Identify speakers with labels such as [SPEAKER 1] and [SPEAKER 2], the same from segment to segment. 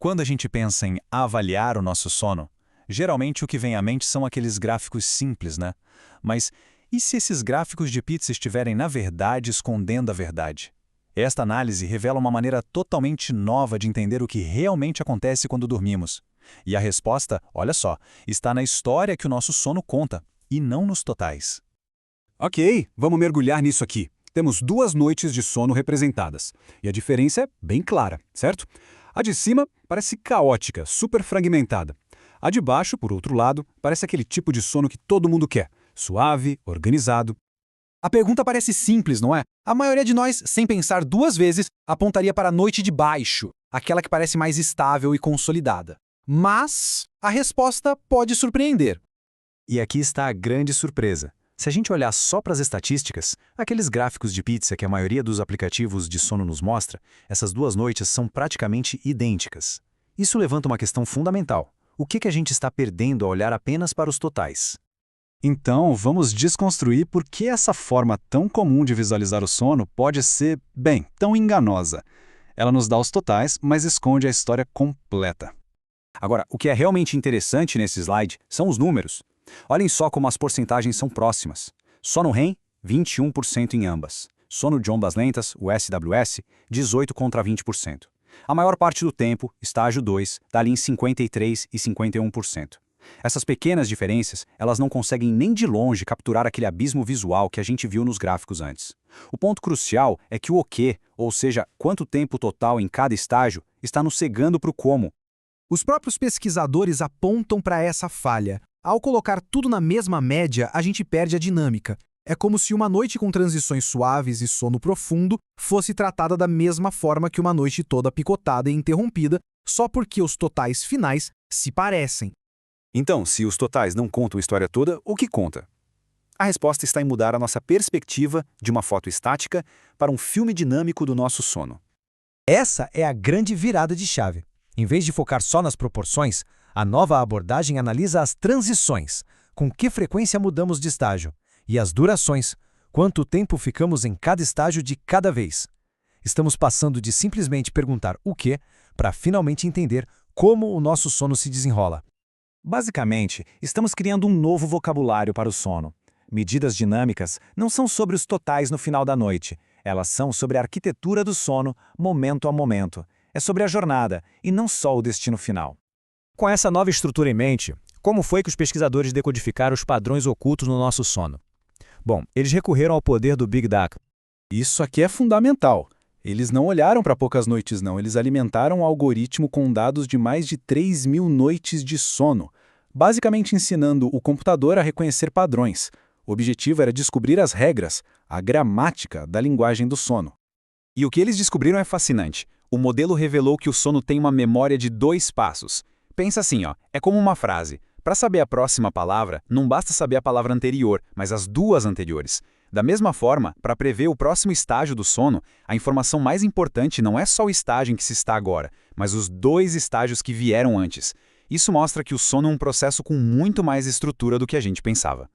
[SPEAKER 1] Quando a gente pensa em avaliar o nosso sono, geralmente o que vem à mente são aqueles gráficos simples, né? Mas e se esses gráficos de pizza estiverem, na verdade, escondendo a verdade? Esta análise revela uma maneira totalmente nova de entender o que realmente acontece quando dormimos. E a resposta, olha só, está na história que o nosso sono conta, e não nos totais.
[SPEAKER 2] Ok, vamos mergulhar nisso aqui. Temos 2 noites de sono representadas. E a diferença é bem clara, certo? A de cima parece caótica, super fragmentada. A de baixo, por outro lado, parece aquele tipo de sono que todo mundo quer. Suave, organizado.
[SPEAKER 3] A pergunta parece simples, não é? A maioria de nós, sem pensar 2 vezes, apontaria para a noite de baixo, aquela que parece mais estável e consolidada. Mas a resposta pode surpreender.
[SPEAKER 1] E aqui está a grande surpresa. Se a gente olhar só para as estatísticas, aqueles gráficos de pizza que a maioria dos aplicativos de sono nos mostra, essas 2 noites são praticamente idênticas. Isso levanta uma questão fundamental. O que a gente está perdendo ao olhar apenas para os totais?
[SPEAKER 2] Então, vamos desconstruir por que essa forma tão comum de visualizar o sono pode ser, bem, tão enganosa. Ela nos dá os totais, mas esconde a história completa.
[SPEAKER 3] Agora, o que é realmente interessante nesse slide são os números. Olhem só como as porcentagens são próximas. Sono REM, 21% em ambas. Sono de ondas lentas, o SWS, 18% contra 20%. A maior parte do tempo, estágio 2, está ali em 53% e 51%. Essas pequenas diferenças, elas não conseguem nem de longe capturar aquele abismo visual que a gente viu nos gráficos antes. O ponto crucial é que o quê, ou seja, quanto tempo total em cada estágio, está nos cegando para o como.
[SPEAKER 4] Os próprios pesquisadores apontam para essa falha. Ao colocar tudo na mesma média, a gente perde a dinâmica. É como se uma noite com transições suaves e sono profundo fosse tratada da mesma forma que uma noite toda picotada e interrompida, só porque os totais finais se parecem.
[SPEAKER 2] Então, se os totais não contam a história toda, o que conta? A resposta está em mudar a nossa perspectiva de uma foto estática para um filme dinâmico do nosso sono.
[SPEAKER 5] Essa é a grande virada de chave. Em vez de focar só nas proporções, a nova abordagem analisa as transições, com que frequência mudamos de estágio, e as durações, quanto tempo ficamos em cada estágio de cada vez. Estamos passando de simplesmente perguntar o quê para finalmente entender como o nosso sono se desenrola.
[SPEAKER 6] Basicamente, estamos criando um novo vocabulário para o sono. Medidas dinâmicas não são sobre os totais no final da noite, elas são sobre a arquitetura do sono, momento a momento. É sobre a jornada, e não só o destino final.
[SPEAKER 5] Com essa nova estrutura em mente, como foi que os pesquisadores decodificaram os padrões ocultos no nosso sono? Bom, eles recorreram ao poder do Big Data.
[SPEAKER 2] Isso aqui é fundamental. Eles não olharam para poucas noites, não. Eles alimentaram um algoritmo com dados de mais de 3.000 noites de sono, basicamente ensinando o computador a reconhecer padrões. O objetivo era descobrir as regras, a gramática da linguagem do sono.
[SPEAKER 3] E o que eles descobriram é fascinante. O modelo revelou que o sono tem uma memória de 2 passos. Pensa assim, é como uma frase. Para saber a próxima palavra, não basta saber a palavra anterior, mas as 2 anteriores. Da mesma forma, para prever o próximo estágio do sono, a informação mais importante não é só o estágio em que se está agora, mas os 2 estágios que vieram antes. Isso mostra que o sono é um processo com muito mais estrutura do que a gente pensava.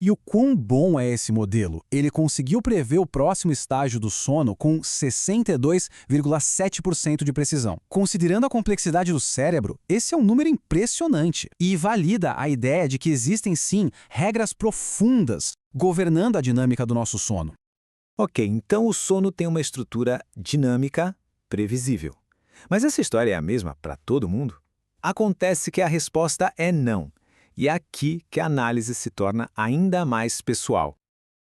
[SPEAKER 4] E o quão bom é esse modelo? Ele conseguiu prever o próximo estágio do sono com 62,7% de precisão. Considerando a complexidade do cérebro, esse é um número impressionante e valida a ideia de que existem sim regras profundas governando a dinâmica do nosso sono.
[SPEAKER 6] Ok, então o sono tem uma estrutura dinâmica, previsível. Mas essa história é a mesma para todo mundo? Acontece que a resposta é não. E é aqui que a análise se torna ainda mais pessoal.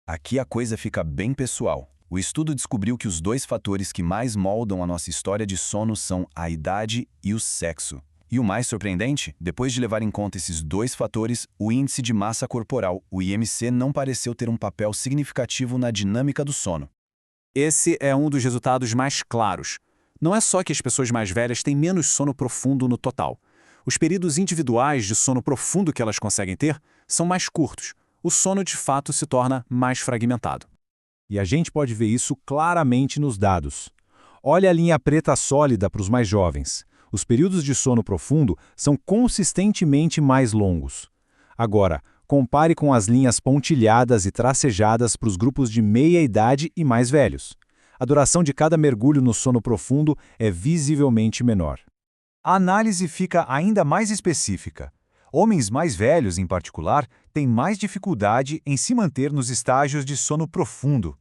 [SPEAKER 1] Aqui a coisa fica bem pessoal. O estudo descobriu que os 2 fatores que mais moldam a nossa história de sono são a idade e o sexo. E o mais surpreendente, depois de levar em conta esses 2 fatores, o índice de massa corporal, o IMC, não pareceu ter um papel significativo na dinâmica do sono.
[SPEAKER 3] Esse é um dos resultados mais claros. Não é só que as pessoas mais velhas têm menos sono profundo no total. Os períodos individuais de sono profundo que elas conseguem ter são mais curtos. O sono, de fato, se torna mais fragmentado.
[SPEAKER 2] E a gente pode ver isso claramente nos dados. Olha a linha preta sólida para os mais jovens. Os períodos de sono profundo são consistentemente mais longos. Agora, compare com as linhas pontilhadas e tracejadas para os grupos de meia-idade e mais velhos. A duração de cada mergulho no sono profundo é visivelmente menor. A análise fica ainda mais específica. Homens mais velhos, em particular, têm mais dificuldade em se manter nos estágios de sono profundo.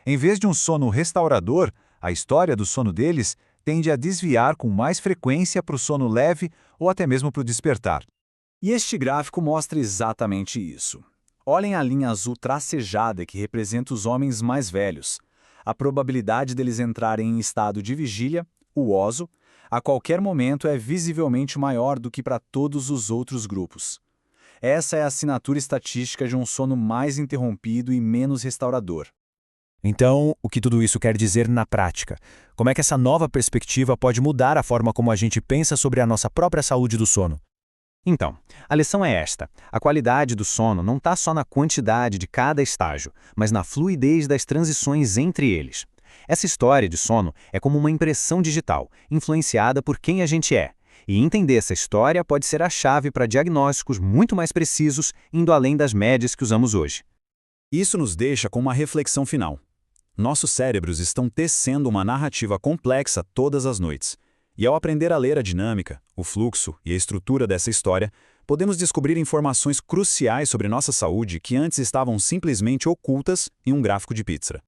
[SPEAKER 2] Em vez de um sono restaurador, a história do sono deles tende a desviar com mais frequência para o sono leve ou até mesmo para o despertar.
[SPEAKER 3] E este gráfico mostra exatamente isso. Olhem a linha azul tracejada que representa os homens mais velhos. A probabilidade deles entrarem em estado de vigília, o OSO, a qualquer momento é visivelmente maior do que para todos os outros grupos. Essa é a assinatura estatística de um sono mais interrompido e menos restaurador.
[SPEAKER 5] Então, o que tudo isso quer dizer na prática? Como é que essa nova perspectiva pode mudar a forma como a gente pensa sobre a nossa própria saúde do sono?
[SPEAKER 3] Então, a lição é esta. A qualidade do sono não está só na quantidade de cada estágio, mas na fluidez das transições entre eles. Essa história de sono é como uma impressão digital, influenciada por quem a gente é. E entender essa história pode ser a chave para diagnósticos muito mais precisos, indo além das médias que usamos hoje.
[SPEAKER 7] Isso nos deixa com uma reflexão final. Nossos cérebros estão tecendo uma narrativa complexa todas as noites. E ao aprender a ler a dinâmica, o fluxo e a estrutura dessa história, podemos descobrir informações cruciais sobre nossa saúde que antes estavam simplesmente ocultas em um gráfico de Pizarra.